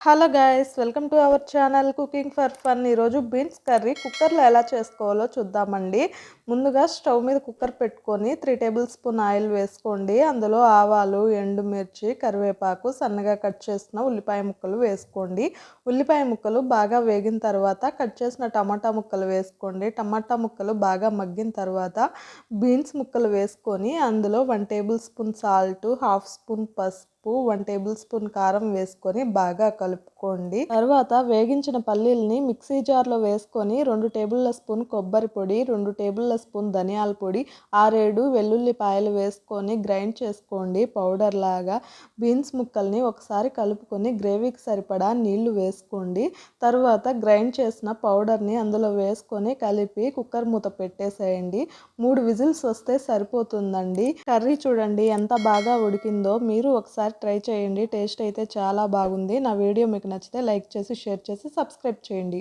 Hello guys, welcome to our channel cooking for fun. ఈరోజు beans curry కుక్కర్లో ఎలా చేసుకోవాలో చూద్దామండి. ముందుగా స్టవ్ మీద కుక్కర్ పెట్టుకొని 3 టేబుల్ స్పూన్ ఆయిల్ వేసుకోండి. అందులో ఆవాలు, ఎండుమిర్చి, కరివేపాకు, సన్నగా కట్ చేసిన ఉల్లిపాయ ముక్కలు వేసుకోండి. ఉల్లిపాయ ముక్కలు బాగా వేగిన తర్వాత కట్ చేసిన టమాటా ముక్కలు వేసుకోండి. టమాటా ముక్కలు బాగా మగ్గిన తర్వాత బీన్స్ ముక్కలు వేసుకొని అందులో 1 table spoon salt, half spoon పసుపు, 1 టేబుల్ స్పూన్ కారం వేసుకొని బాగా కలుపుకోండి. తర్వాత వేగించిన పల్లీల్ని మిక్సీ జార్లో వేసుకొని 2 టేబుల్ల స్పూన్ కొబ్బరి పొడి, 2 టేబుల్ల స్పూన్ ధనియాల పొడి, 6-7 వెల్లుల్లిపాయలు వేసుకొని గ్రైండ్ చేసుకోండి పౌడర్ లాగా. బీన్స్ ముక్కల్ని ఒకసారి కలుపుకొని గ్రేవీకి సరిపడా నీళ్లు వేసుకోండి. తర్వాత గ్రైండ్ చేసిన పౌడర్ని అందులో వేసుకొని కలిపి కుక్కర్ మూత పెట్టేసేయండి. 3 విజిల్స్ వస్తే సరిపోతుందండి. కర్రీ చూడండి ఎంత బాగా ఉడికిందో. మీరు ఒకసారి ట్రై చేయండి. టేస్ట్ అయితే చాలా బాగుంది. నా వీడియో మీకు నచ్చితే లైక్ చేసి, షేర్ చేసి, సబ్స్క్రైబ్ చేయండి.